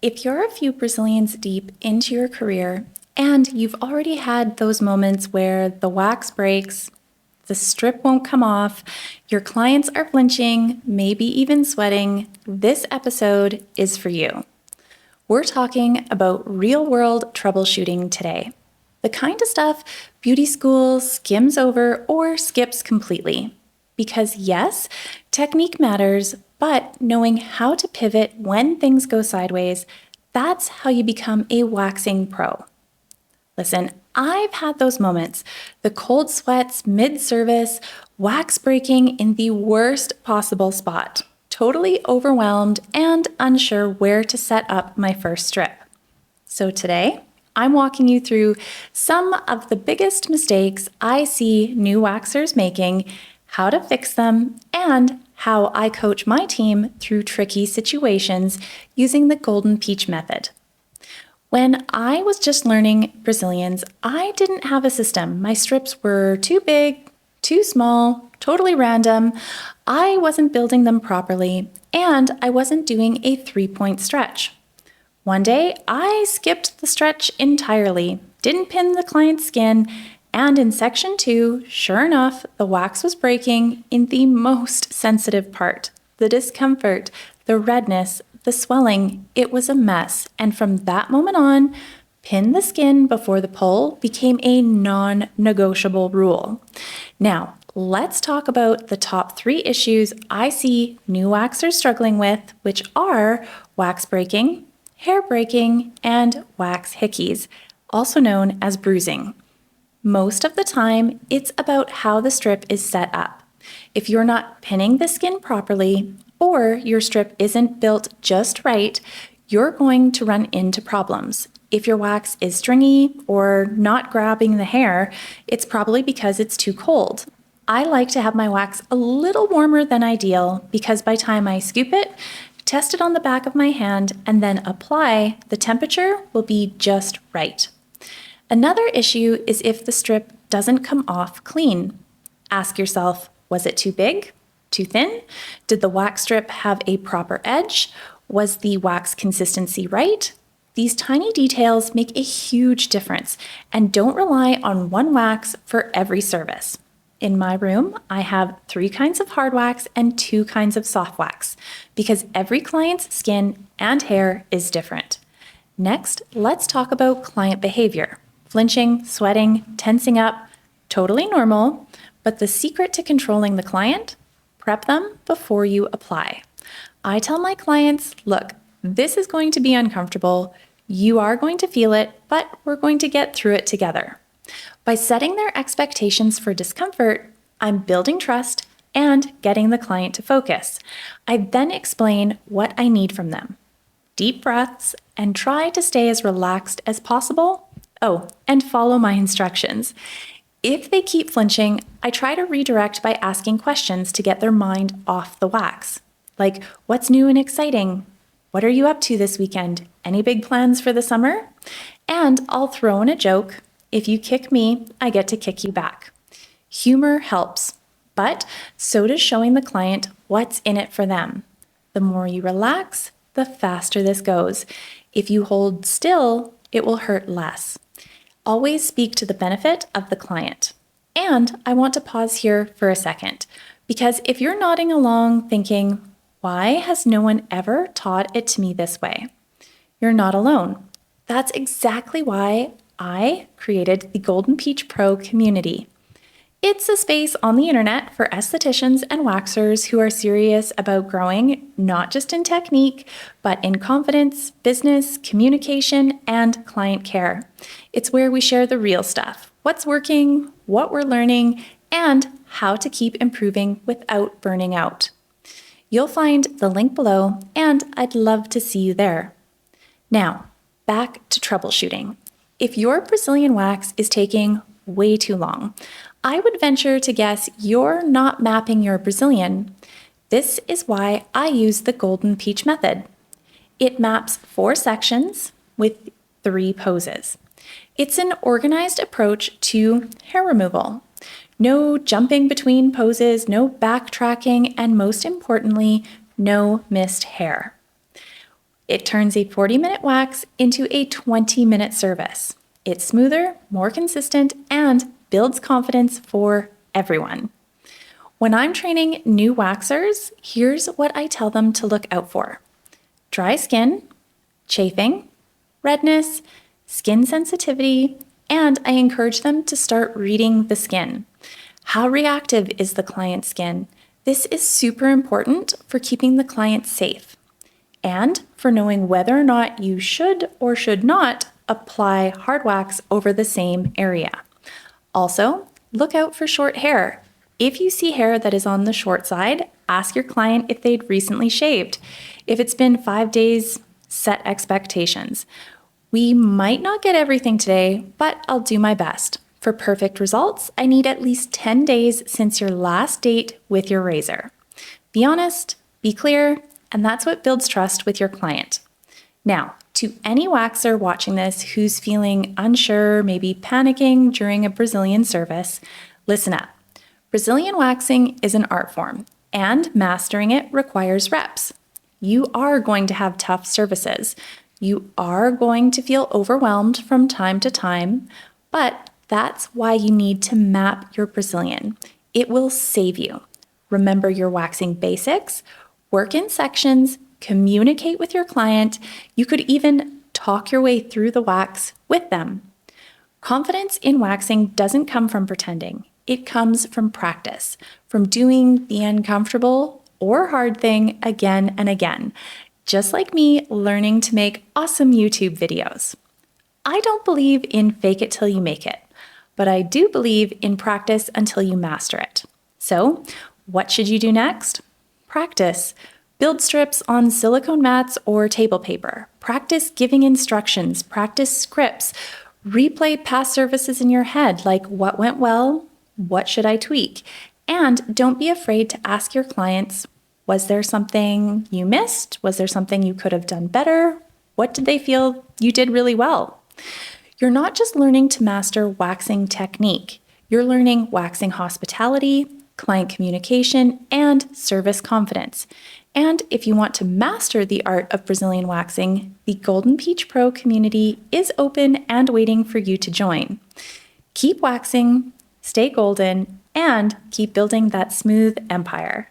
If you're a few Brazilians deep into your career and you've already had those moments where the wax breaks, the strip won't come off, your clients are flinching, maybe even sweating, this episode is for you. We're talking about real-world troubleshooting today. The kind of stuff beauty school skims over or skips completely. Because yes, technique matters, but knowing how to pivot when things go sideways, that's how you become a waxing pro. Listen, I've had those moments. The cold sweats mid-service, wax breaking in the worst possible spot, totally overwhelmed and unsure where to set up my first strip. So today, I'm walking you through some of the biggest mistakes I see new waxers making, how to fix them, and how I coach my team through tricky situations using the Golden Peach method. When I was just learning Brazilians, I didn't have a system. My strips were too big, too small, totally random. I wasn't building them properly, and I wasn't doing a 3-point stretch. One day, I skipped the stretch entirely, didn't pin the client's skin, and in section 2, sure enough, the wax was breaking in the most sensitive part, the discomfort, the redness, the swelling. It was a mess, and from that moment on, pin the skin before the pull became a non-negotiable rule. Now, let's talk about the top 3 issues I see new waxers struggling with, which are wax breaking, hair breaking, and wax hickeys, also known as bruising. Most of the time, it's about how the strip is set up. If you're not pinning the skin properly, or your strip isn't built just right, you're going to run into problems. If your wax is stringy or not grabbing the hair, it's probably because it's too cold. I like to have my wax a little warmer than ideal because by the time I scoop it, test it on the back of my hand, and then apply, the temperature will be just right. Another issue is if the strip doesn't come off clean. Ask yourself, was it too big? Too thin? Did the wax strip have a proper edge? Was the wax consistency right? These tiny details make a huge difference, and don't rely on one wax for every service. In my room, I have 3 kinds of hard wax and 2 kinds of soft wax, because every client's skin and hair is different. Next, let's talk about client behavior. Flinching, sweating, tensing up, totally normal, but the secret to controlling the client? Prep them before you apply. I tell my clients, look, this is going to be uncomfortable. You are going to feel it, but we're going to get through it together. By setting their expectations for discomfort, I'm building trust and getting the client to focus. I then explain what I need from them. Deep breaths and try to stay as relaxed as possible. Oh, and follow my instructions. If they keep flinching, I try to redirect by asking questions to get their mind off the wax. Like, what's new and exciting? What are you up to this weekend? Any big plans for the summer? And I'll throw in a joke. If you kick me, I get to kick you back. Humor helps, but so does showing the client what's in it for them. The more you relax, the faster this goes. If you hold still, it will hurt less. Always speak to the benefit of the client. And I want to pause here for a second, because if you're nodding along thinking, why has no one ever taught it to me this way? You're not alone. That's exactly why I created the Golden Peach Pro community. It's a space on the internet for estheticians and waxers who are serious about growing, not just in technique, but in confidence, business, communication, and client care. It's where we share the real stuff, what's working, what we're learning, and how to keep improving without burning out. You'll find the link below, and I'd love to see you there. Now, back to troubleshooting. If your Brazilian wax is taking way too long, I would venture to guess you're not mapping your Brazilian. This is why I use the Golden Peach method. It maps 4 sections with 3 poses. It's an organized approach to hair removal. No jumping between poses, no backtracking, and most importantly, no missed hair. It turns a 40-minute wax into a 20-minute service. It's smoother, more consistent, and builds confidence for everyone. When I'm training new waxers, here's what I tell them to look out for: dry skin, chafing, redness, skin sensitivity, and I encourage them to start reading the skin. How reactive is the client's skin? This is super important for keeping the client safe and for knowing whether or not you should or should not apply hard wax over the same area. Also, look out for short hair. If you see hair that is on the short side, ask your client if they'd recently shaved. If it's been 5 days, set expectations. We might not get everything today, but I'll do my best. For perfect results, I need at least 10 days since your last date with your razor. Be honest, be clear, and that's what builds trust with your client. Now, to any waxer watching this who's feeling unsure, maybe panicking during a Brazilian service, listen up. Brazilian waxing is an art form, and mastering it requires reps. You are going to have tough services. You are going to feel overwhelmed from time to time, but that's why you need to map your Brazilian. It will save you. Remember your waxing basics, work in sections, communicate with your client. You could even talk your way through the wax with them. Confidence in waxing doesn't come from pretending. It comes from practice, from doing the uncomfortable or hard thing again and again, just like me learning to make awesome YouTube videos. I don't believe in fake it till you make it, but I do believe in practice until you master it. So, what should you do next? Practice. Build strips on silicone mats or table paper. Practice giving instructions. Practice scripts. Replay past services in your head, like what went well, what should I tweak? And don't be afraid to ask your clients, was there something you missed? Was there something you could have done better? What did they feel you did really well? You're not just learning to master waxing technique. You're learning waxing hospitality, client communication, and service confidence. And if you want to master the art of Brazilian waxing, the Golden Peach Pro community is open and waiting for you to join. Keep waxing, stay golden, and keep building that smooth empire.